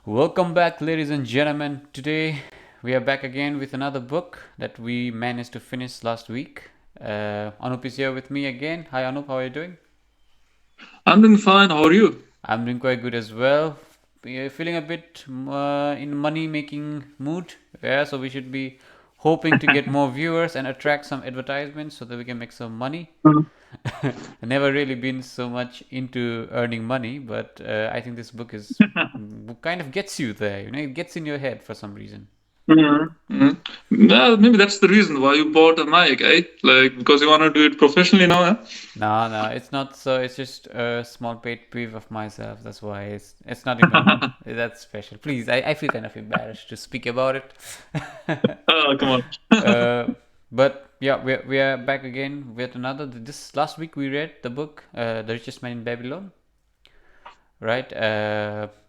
Welcome back, ladies and gentlemen. Today we are back again with another book that we managed to finish last week. Anup is here with me again. Hi, Anup, how are you doing? I'm doing fine. How are you? I'm doing quite good as well. We are feeling a bit in money making mood. Yeah, so we should be hoping to get more viewers and attract some advertisements so that we can make some money. Mhm. I've never really been so much into earning money, but I think this book is kind of gets you there. It gets in your head for some reason. Mhm. Well, maybe that's the reason why you bought a mic, eh? Like because you want to do it professionally now, eh? No, no, it's not so. It's just a small pet peeve of myself. That's why it's not even that special. Please, I feel kind of embarrassed to speak about it. Oh, come on. uh, but yeah, we are back again with another. This last week we read the book, The Richest Man in Babylon, right?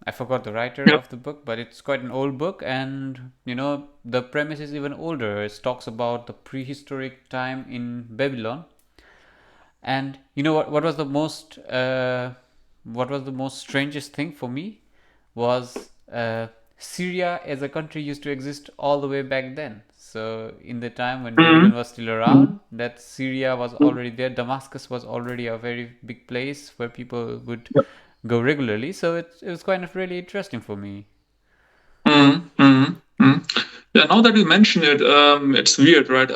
I forgot the writer Yep. of the book, but it's quite an old book, and the premise is even older. It talks about the prehistoric time in Babylon. And you know what was the most strangest thing for me was Syria as a country used to exist all the way back then. So in the time when Mhm. Babylon was still around, that Syria was already there. Damascus was already a very big place where people would Yep. go regularly. So it was kind of really interesting for me. Mhm. Mhm. Mhm. Yeah. Now that you mention it, it's weird, right?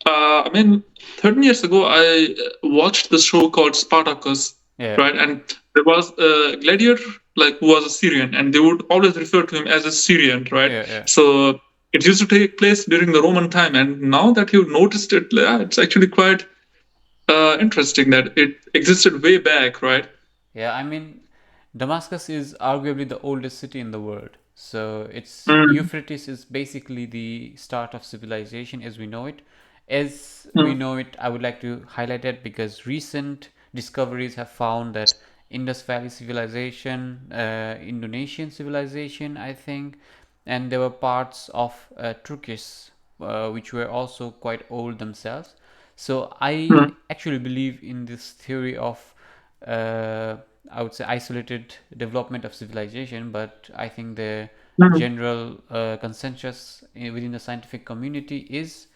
I mean, 13 years ago, I watched this show called Spartacus, Yeah, right? And there was a gladiator, like who was a Syrian, and they would always refer to him as a Syrian, right? yeah, yeah. So it used to take place during the Roman time, and now that you noticed it, yeah, it's actually quite interesting that it existed way back, right? Yeah, I mean, Damascus is arguably the oldest city in the world. So it's Mm, Euphrates is basically the start of civilization as we know it. As we mm, know it, I would like to highlight it because recent discoveries have found that Indus Valley civilization, Indonesian civilization, I think, and there were parts of Turkish which were also quite old themselves. So I mm, actually believe in this theory of uh, I would say isolated development of civilization, but I think the mm, general consensus within the scientific community is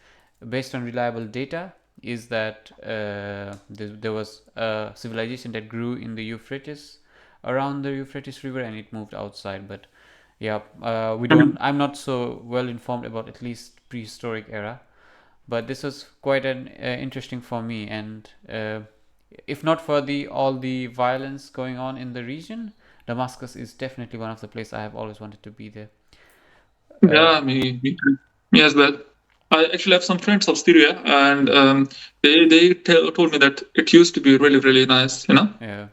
based on reliable data is that there was a civilization that grew in the Euphrates around the Euphrates River and it moved outside. But yeah, we don't. mm. I'm not so well informed about at least prehistoric era, but this was quite an interesting for me. And if not for the all the violence going on in the region, Damascus is definitely one of the places I have always wanted to be there. Uh, Yeah, me as well. I actually have some friends of Syria, and they told me that it used to be really really nice, you know. yeah,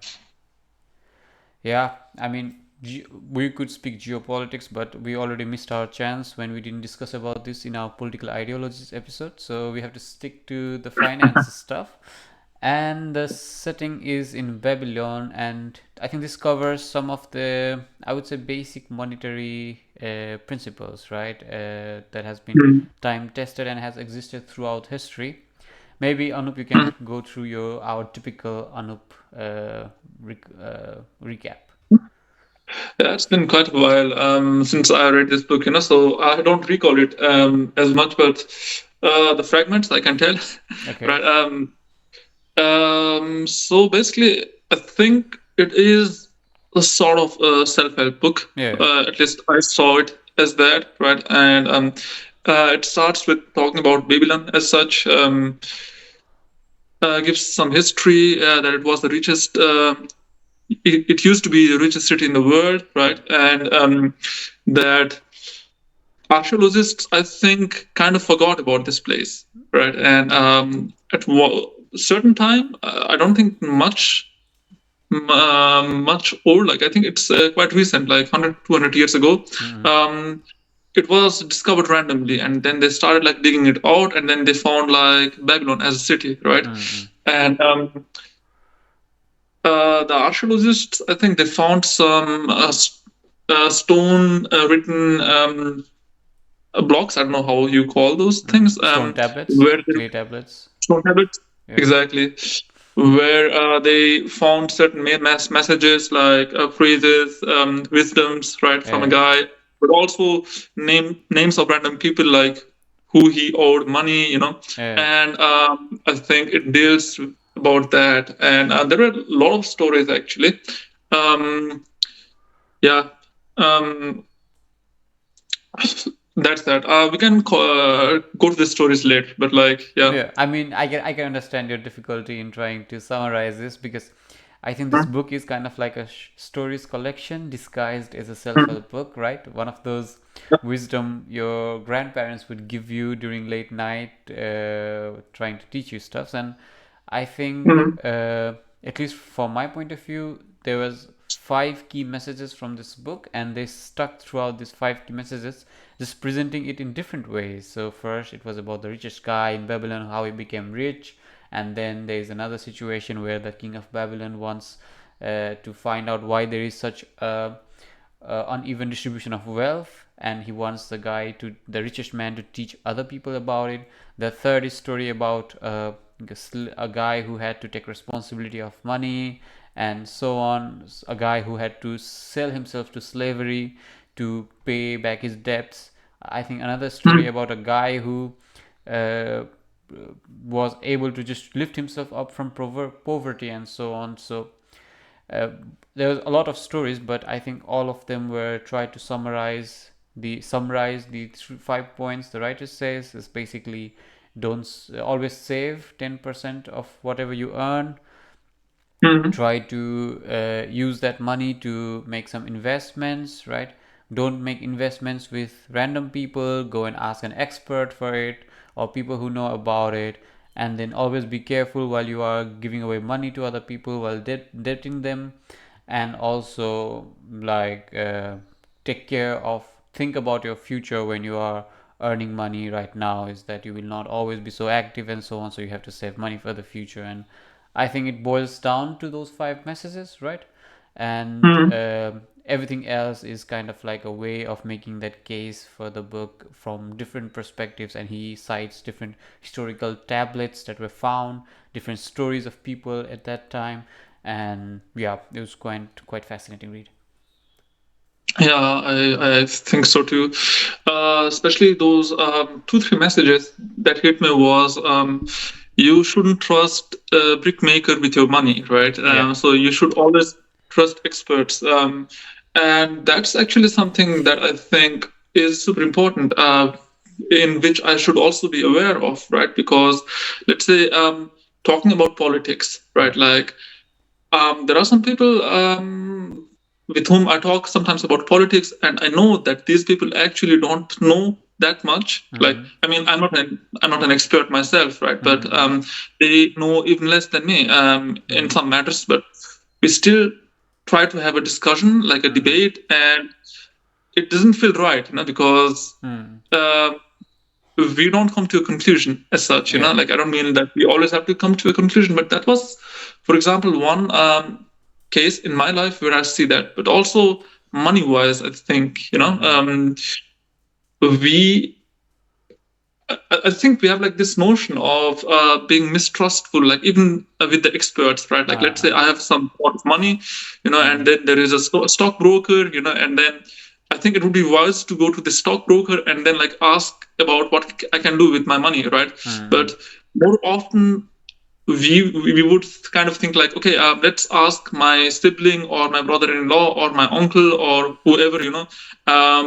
yeah. I mean, we could speak geopolitics, but we already missed our chance when we didn't discuss about this in our political ideologies episode. So we have to stick to the finance stuff. And the setting is in Babylon, and I think this covers some of the, I would say, basic monetary principles, right? That has been Mm, time tested and has existed throughout history. Maybe Anup, you mm. can go through your our typical Anup recap. Yeah, it's been quite a while since I read this book, you know, so I don't recall it as much, but the fragments I can tell, Okay. right? So basically, I think it is a sort of a self-help book. Yeah. At least I saw it as that, right? And it starts with talking about Babylon as such. Gives some history that it was the richest. It used to be the richest city in the world, right? And that archaeologists, I think, kind of forgot about this place, right? And at certain time, I don't think much old. Like I think it's quite recent, like 100, 200 years ago. Mm-hmm. Um, it was discovered randomly, and then they started like digging it out, and then they found like Babylon as a city, right? Mm-hmm. And the archaeologists, I think they found some stone written blocks. I don't know how you call those Mm-hmm. things. Stone tablets, Where they clay tablets. stone tablets. Yeah. Exactly. where they found certain messages like phrases, wisdoms, right, from a Yeah, guy, but also names of random people like who he owed money, yeah, and I think it deals about that, and there are a lot of stories actually. Um, yeah, um, that's that. We can go to the stories later, but like, yeah. yeah. I mean, I can understand your difficulty in trying to summarize this because I think this book is kind of like a stories collection disguised as a self-help book, right? One of those wisdom your grandparents would give you during late night, trying to teach you stuff. And I think, Mhm. at least from my point of view, there was five key messages from this book, and they stuck throughout these five key messages, just presenting it in different ways. So first, it was about the richest guy in Babylon, how he became rich, and then there is another situation where the king of Babylon wants to find out why there is such a uneven distribution of wealth, and he wants the richest man, to teach other people about it. The third is story about a guy who had to take responsibility of money, and so on. A guy who had to sell himself to slavery to pay back his debts. I think another story Mhm. about a guy who uh, was able to just lift himself up from poverty and so on. So uh, there was a lot of stories, but I think all of them were tried to summarize the 5 points. The writer says is basically don't always save 10% of whatever you earn. Mhm. Try to use that money to make some investments, right? Don't make investments with random people. Go and ask an expert for it, or people who know about it. And then always be careful while you are giving away money to other people while debting them. And also, like, take care of, think about your future when you are earning money right now, is that you will not always be so active and so on, so you have to save money for the future. And I think it boils down to those five messages, right? And Mhm. everything else is kind of like a way of making that case for the book from different perspectives. And he cites different historical tablets that were found, different stories of people at that time. And yeah, it was quite fascinating read. Yeah, I think so too. Especially those two, three messages that hit me was you shouldn't trust a brickmaker with your money, right? Yeah. So you should always trust experts. And that's actually something that I think is super important, in which I should also be aware of, right? Because let's say, talking about politics, Yeah. right? Like, there are some people with whom I talk sometimes about politics, and I know that these people actually don't know that much. Like, Mm-hmm. I mean, I'm not an expert myself, right? But Mm-hmm. they know even less than me in Mm-hmm. some matters. But we still try to have a discussion, like a Mm-hmm. debate, and it doesn't feel right, because. Mm-hmm. Uh, we don't come to a conclusion as such, Yeah. like, I don't mean that we always have to come to a conclusion, but that was, for example, one case in my life where I see that. But also, money wise, I think, Mm-hmm. we I think we have like this notion of being mistrustful, like even with the experts, right? Like, let's say Uh-huh. I have some pot of money, and Mm-hmm. then there is a stockbroker, and then I think it would be wise to go to the stockbroker and then like ask about what I can do with my money, right? Mm-hmm. But more often we would kind of think like, okay, let's ask my sibling or my brother-in-law or my uncle or whoever,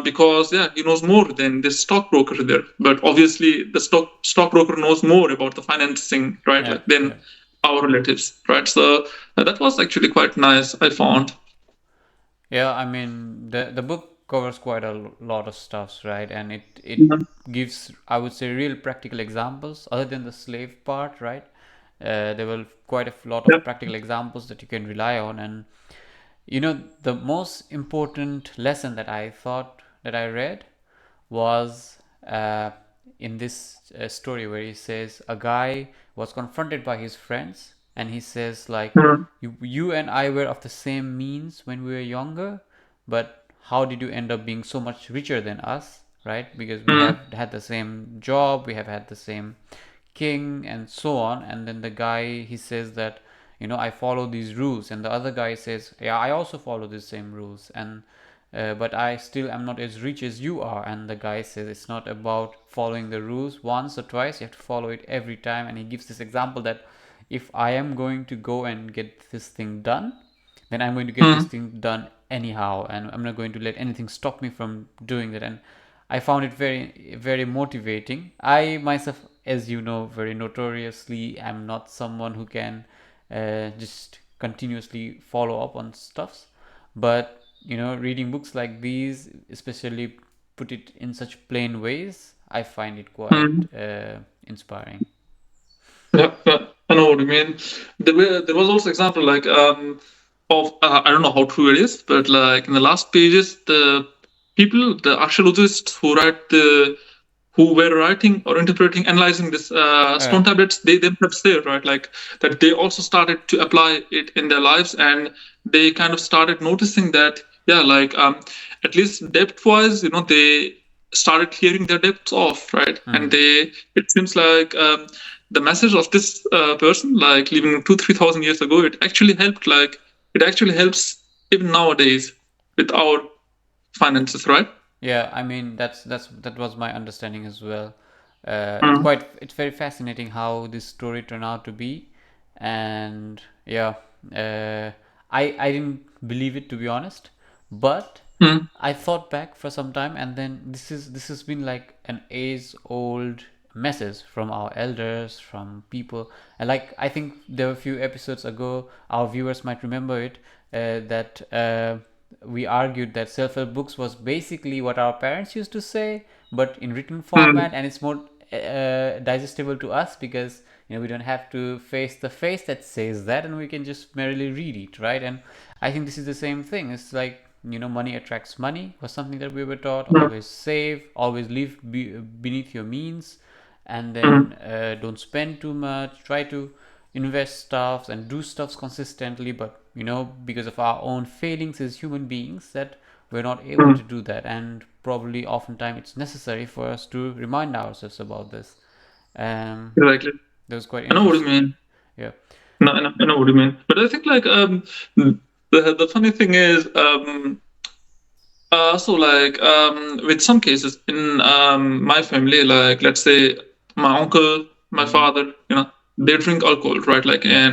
because yeah, he knows more than this stockbroker there. But obviously the stockbroker knows more about the financing, right, Yeah. like, Yeah. than our relatives, right? So that was actually quite nice, I found. Yeah, I mean the book covers quite a lot of stuffs, right? And it Mhm. gives, I would say, real practical examples other than the slave part, right? There were quite a lot Yeah. of practical examples that you can rely on. And the most important lesson that I thought that I read was in this story where he says a guy was confronted by his friends, and he says, like, Mhm. you and I were of the same means when we were younger, but how did you end up being so much richer than us, right? Because we Mhm. have had the same job, we have had the same king, and so on. And then the guy, he says that I follow these rules, and the other guy says, yeah, I also follow the same rules, and but I still am not as rich as you are. And the guy says it's not about following the rules once or twice, you have to follow it every time. And he gives this example that if I am going to go and get this thing done, then I'm going to get this mm, thing done anyhow, and I'm not going to let anything stop me from doing that. And I found it very, very motivating. I myself, as you know, very notoriously am not someone who can just continuously follow up on stuffs. But reading books like these, especially put it in such plain ways, I find it quite mm. inspiring. Yeah, yeah, I know what you mean. There was also example like of I don't know how true it is, but like in the last pages, the archaeologists who were writing or interpreting, analyzing this Uh, stone tablets, they themselves say, right, like that they also started to apply it in their lives, and they kind of started noticing that, yeah, like at least depth wise, they started clearing their depths off, right, and mm, it seems like the message of this person, like living 2-3 thousand years ago, it actually helps even nowadays with our finances, right? yeah, I mean that was my understanding as well. Mm, It's very fascinating how this story turned out to be, and yeah, uh, I didn't believe it, to be honest, but mm, I thought back for some time, and then this has been like an age old message from our elders, from people, and like I think there were a few episodes ago, our viewers might remember it, that we argued that self-help books was basically what our parents used to say, but in written mm, format, and it's more digestible to us because we don't have to face the face that says that, and we can just merely read it, right? And I think this is the same thing. It's like money attracts money was something that we were taught. mm, Always save, always live beneath your means, and mm, then don't spend too much. Try to invest stuff and do stuffs consistently, but because of our own failings as human beings, that we're not able to mm. do that, and probably oftentimes it's necessary for us to remind ourselves about this. Exactly. That was quite I know what you interesting. mean. Yeah. No, I know what you mean. But I think like the funny thing is so like with some cases in my family, like let's say my uncle, my Mm-hmm. father, they drink alcohol, right? Like Yeah.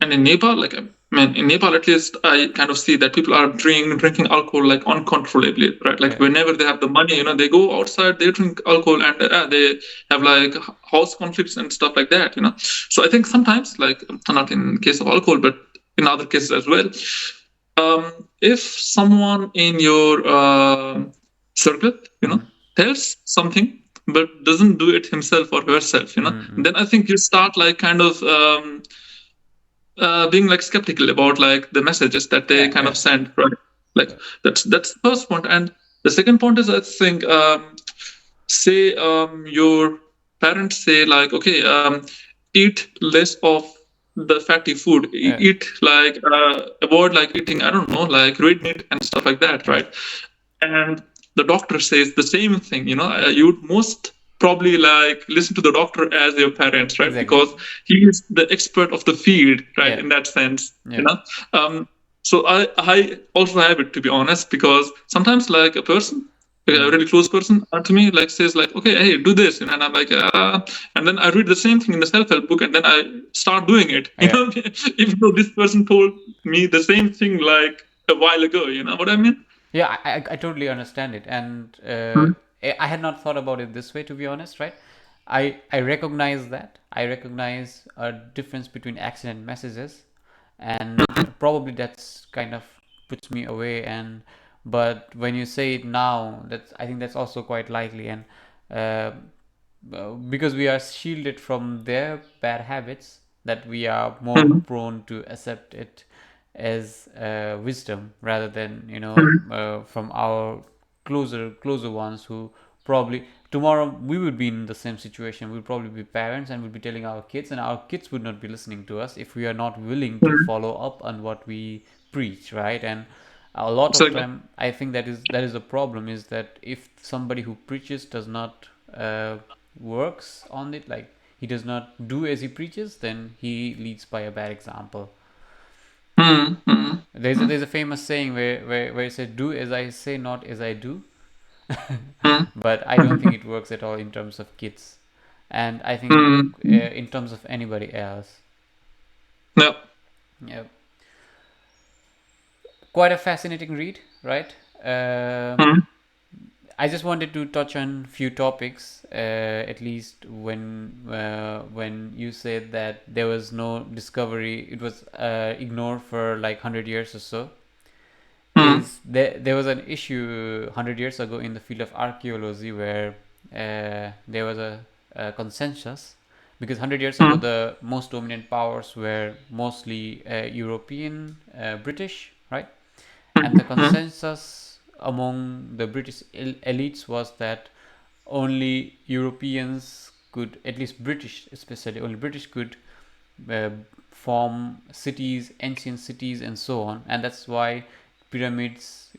and in Nepal, like I mean, in Nepal at least, I kind of see that people are drinking alcohol like uncontrollably, right? Like Yeah. whenever they have the money, they go outside, they drink alcohol, and they have like house conflicts and stuff like that. So I think sometimes, like not in case of alcohol, but in other cases as well, if someone in your circle, Mm-hmm. tells something but doesn't do it himself or herself, Mm-hmm. then I think you start like kind of being like skeptical about like the messages that they Yeah. kind Yeah. of send, right? Like Yeah. that's the first point, and the second point is I think say your parents say like, okay, eat less of the fatty food, Yeah. eat like avoid like eating, I don't know, like red meat and stuff like that, Yeah. right? And the doctor says the same thing, you would most probably like listen to the doctor as your parents, right? Exactly. Because he is the expert of the field, right? Yeah. In that sense, you Yeah. know. So I also have it, to be honest, because sometimes like a person, a Mm. really close person to me, like says like, okay, hey, do this, and I'm like, and then I read the same thing in the self-help book, and then I start doing it, Yeah. even though this person told me the same thing like a while ago, you know what I mean? Yeah, I totally understand it, and Mm, I had not thought about it this way, to be honest, right? I recognize that. I recognize a difference between action and messages, and probably that's kind of puts me away. And but when you say it now, that's I think that's also quite likely, and uh, because we are shielded from their bad habits, that we are more mm, prone to accept it as wisdom rather than mm, from our closer ones, who probably tomorrow we would be in the same situation. We'll probably be parents and we'll be telling our kids, and our kids would not be listening to us if we are not willing to mm. follow up on what we preach, right? And a lot of Exactly. time I think that is the problem, is that if somebody who preaches does not works on it, like he does not do as he preaches, then he leads by a bad example. mm, mm, There's a famous saying where it said, "Do as I say, not as I do." mm, But I don't think it works at all in terms of kids, and I think mm, mm. in terms of anybody else. Yeah. Yeah, quite a fascinating read, right? Um Mm, I just wanted to touch on few topics. At least when you said that there was no discovery, it was ignored for like 100 years or so. mm, Is there was an issue 100 years ago in the field of archaeology where there was a consensus, because 100 years ago mm, the most dominant powers were mostly European, British, right? And the mm, consensus among the British elites was that only Europeans could, at least British especially, only British could uh, form cities, ancient cities, and so on. And that's why pyramids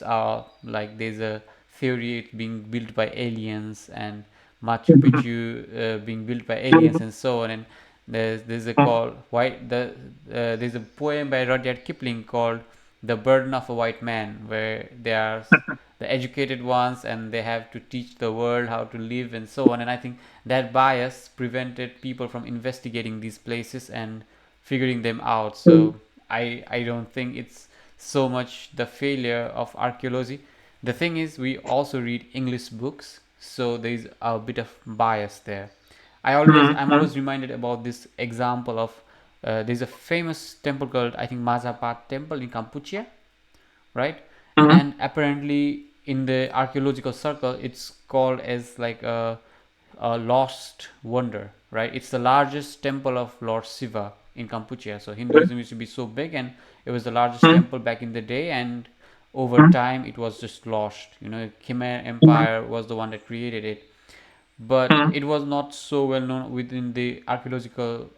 are like, there's a theory it being built by aliens, and Machu mm, Picchu being built by mm, aliens, and so on. And there's a mm, call white the there's a poem by Rudyard Kipling called "The Burden of a White Man," where they are the educated ones and they have to teach the world how to live and so on. And I think that bias prevented people from investigating these places and figuring them out. mm, So I don't think it's so much the failure of archaeology. The thing is, we also read English books, so there's a bit of bias there. mm, I'm mm, always reminded about this example of there's a famous temple called, I think, Mazapat Temple in Kampuchea, right? mm, And apparently in the archaeological circle it's called as like a lost wonder, right? It's the largest temple of Lord Shiva in Kampuchea. So Hinduism used to be so big, and it was the largest mm, temple back in the day, and over mm, time it was just lost. Khmer mm, Empire was the one that created it, but mm, it was not so well known within the archaeological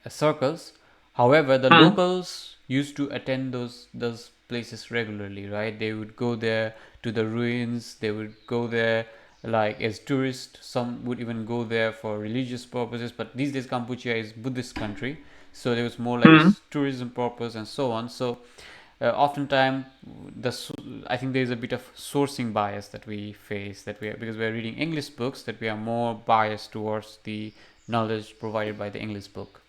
circles. However, the mm, locals used to attend those places regularly, right? They would go there to the ruins. They would go there like as tourists. Some would even go there for religious purposes. But these days, Cambodia is Buddhist country, so there was more like a mm. tourism purpose and so on. So oftentimes, I think there is a bit of sourcing bias that we face, that we are, because we are reading English books, that we are more biased towards the knowledge provided by the English book.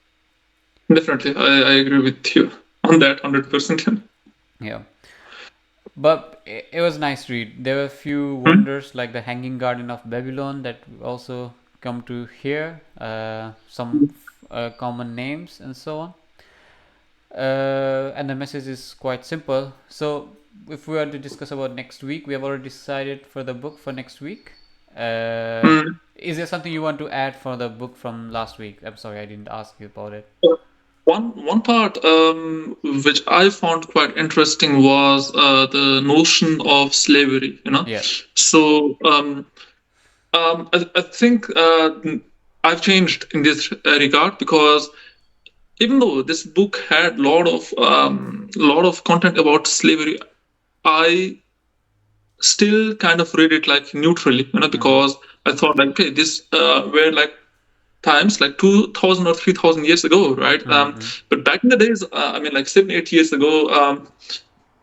Definitely, I agree with you on that 100%. Yeah, but it was a nice read. There were a few Mm, wonders like the Hanging Garden of Babylon that also come to here. Some common names and so on. And the message is quite simple. So, if we were to discuss about next week, we have already decided for the book for next week. Uh, mm. is there something you want to add for the book from last week? I'm sorry, I didn't ask you about it. One part which I found quite interesting was the notion of slavery. Yeah. So I think I've changed in this regard, because even though this book had lot of content about slavery, I still kind of read it like neutrally, Mm-hmm. because I thought like, okay, this were like times like 2000 or 3000 years ago, right? Mm-hmm. But back in the days, I mean, like 7 8 years ago,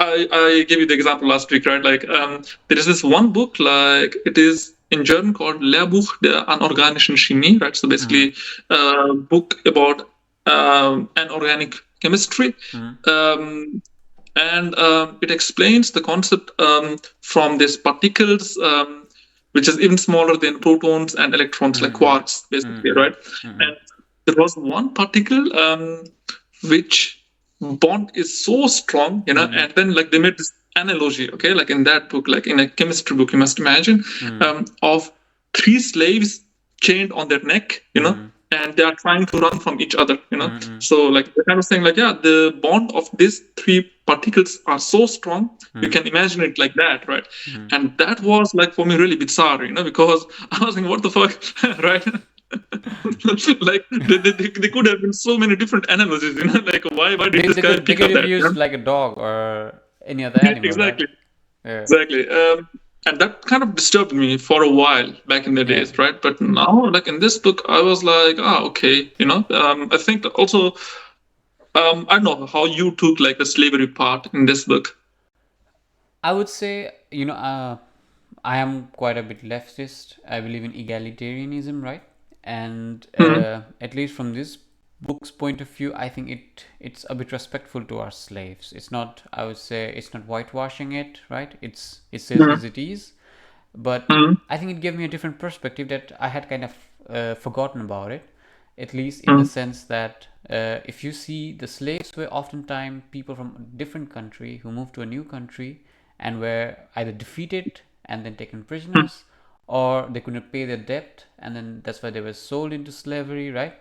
I gave you the example last week, right? Like, there is this one book, like it is in German called Lehrbuch der anorganischen Chemie, right? So Mm-hmm. basically, a book about anorganic chemistry. Mm-hmm. Um, and it explains the concept from these particles, which is even smaller than protons and electrons, like Mm-hmm. quarks, basically, Mm-hmm. right? Mm-hmm. And there was one particle which bond is so strong, Mm-hmm. and then like they made this analogy, okay, like in that book, like in a chemistry book, you must imagine, Mm-hmm. of three slaves chained on their neck, Mm-hmm. and they are trying to run from each other, Mm-hmm. so like they're kind of saying like, yeah, the bond of these three particles are so strong, you Mm-hmm. can imagine it like that, right? Mm-hmm. And that was like for me really bizarre, because I was thinking, what the fuck, right? Like they could have been so many different analogies, like why did this guy They pick could up have that, used like a dog or any other animal, right? exactly. Yeah. Exactly. And that kind of disturbed me for a while back in the Yeah. days, right? But now, like in this book, I was like, ah, okay, I think also, I don't know how you took like the slavery part in this book. I would say, I am quite a bit leftist. I believe in egalitarianism, right? And Mm, at least from this book's point of view, I think it's a bit respectful to our slaves. It's not, I would say, it's not whitewashing it, right? It says mm, as it is, but mm, I think it gave me a different perspective that I had kind of forgotten about it, at least in the mm, sense that if you see, the slaves were oftentimes people from a different country who moved to a new country and were either defeated and then taken mm, prisoners, or they couldn't pay their debt and then that's why they were sold into slavery, right?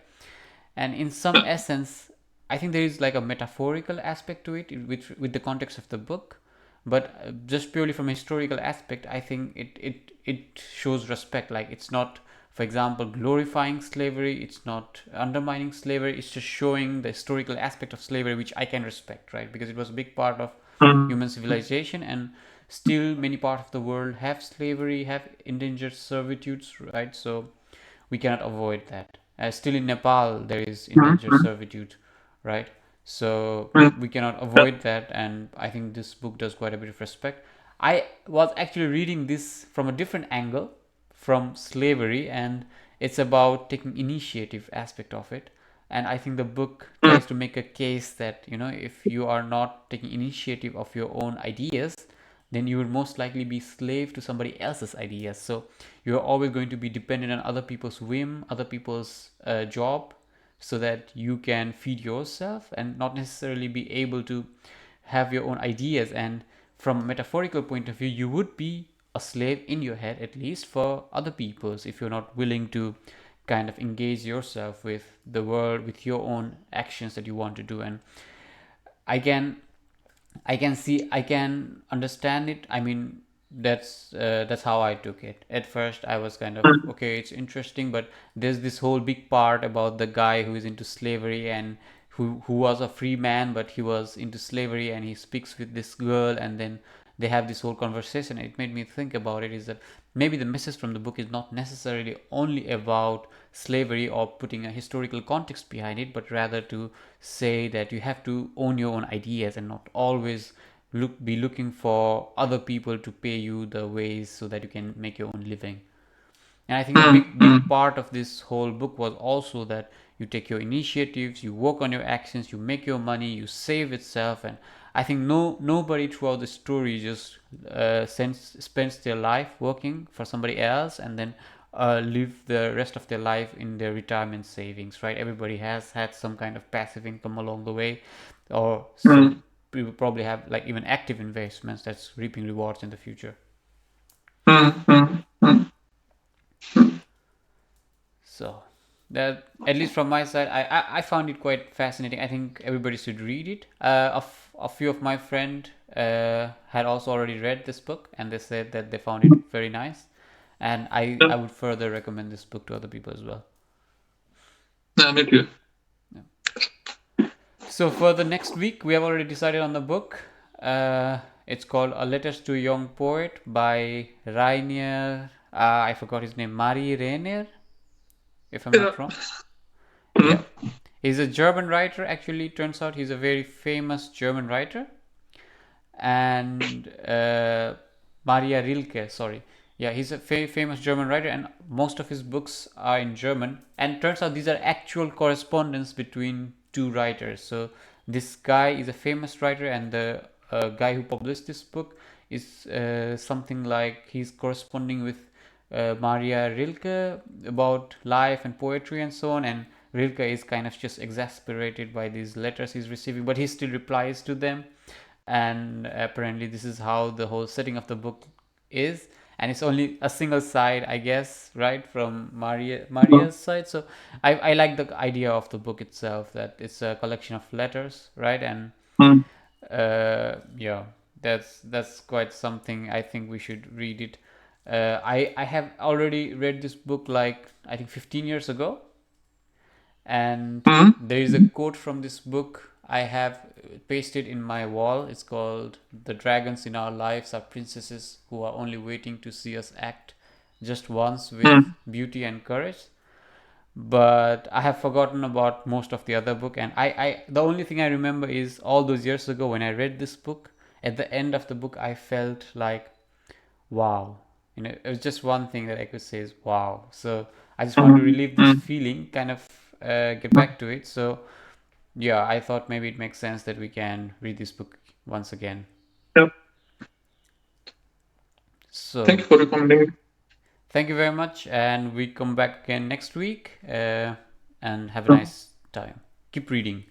And in some yeah, essence, I think there is like a metaphorical aspect to it with the context of the book, but just purely from a historical aspect, I think it shows respect. Like, it's not, for example, glorifying slavery, it's not undermining slavery, it's just showing the historical aspect of slavery, which I can respect, right? Because it was a big part of mm, human civilization, and still many parts of the world have slavery, have indentured servitudes, right? So we cannot avoid that. Still in Nepal, there is mm, indentured mm, servitude, right? So mm, we cannot yeah, avoid that, and I think this book does quite a bit of respect. I was actually reading this from a different angle, from slavery, and it's about taking initiative aspect of it. And I think the book mm, tries to make a case that, if you are not taking initiative of your own ideas, then you will most likely be slave to somebody else's ideas. So you're always going to be dependent on other people's whim, other people's job, so that you can feed yourself and not necessarily be able to have your own ideas. And from a metaphorical point of view, you would be a slave in your head, at least for other people's, if you're not willing to kind of engage yourself with the world, with your own actions that you want to do. And I can I can understand it. I mean, that's how I took it. At first, I was kind of, mm, okay, it's interesting, but there's this whole big part about the guy who is into slavery and who was a free man, but he was into slavery, and he speaks with this girl, and then they have this whole conversation. It made me think about it, is that maybe the message from the book is not necessarily only about slavery or putting a historical context behind it, but rather to say that you have to own your own ideas and not always be looking for other people to pay you the ways so that you can make your own living. And I think the mm, big mm, part of this whole book was also that you take your initiatives, you work on your actions, you make your money, you save itself. And I think nobody throughout the story just spends their life working for somebody else and then live the rest of their life in their retirement savings, right? Everybody has had some kind of passive income along the way, or some mm, people probably have like even active investments that's reaping rewards in the future. mm, mm, mm, So that, at least from my side, I found it quite fascinating. I think everybody should read it. A few of my friend had also already read this book, and they said that they found it very nice. And I yeah, would further recommend this book to other people as well. yeah, me too. So for the next week, we have already decided on the book. It's called A Letters to a Young Poet by Rainier. I forgot his name, Mari Rainier, if I'm Yeah. not wrong. Mm, Yeah, he's a German writer. Actually, turns out he's a very famous German writer. And Maria Rilke, sorry. Yeah, he's a famous German writer, and most of his books are in German. And turns out these are actual correspondence between two writers. So this guy is a famous writer, and the guy who published this book is something like he's corresponding with Maria Rilke about life and poetry and so on. And Rilke is kind of just exasperated by these letters he's receiving, but he still replies to them. And apparently, this is how the whole setting of the book is. And it's only a single side, I guess, right, from mm, Maria's side. So I like the idea of the book itself, that it's a collection of letters, right? And mm, yeah, that's quite something. I think we should read it. I have already read this book, like, I think 15 years ago. And mm, there is a quote from this book I have pasted in my wall. It's called "The Dragons in Our Lives Are Princesses Who Are Only Waiting to See Us Act Just Once with Mm, Beauty and Courage." But I have forgotten about most of the other book, and the only thing I remember is all those years ago when I read this book. At the end of the book, I felt like, wow. It was just one thing that I could say is wow. So I just want to mm, relive this mm, feeling, kind of get back to it. So yeah, I thought maybe it makes sense that we can read this book once again. yeah. Thank So you for recommending. thank you very much, and we come back again next week. And have a Mm. nice time. Keep reading.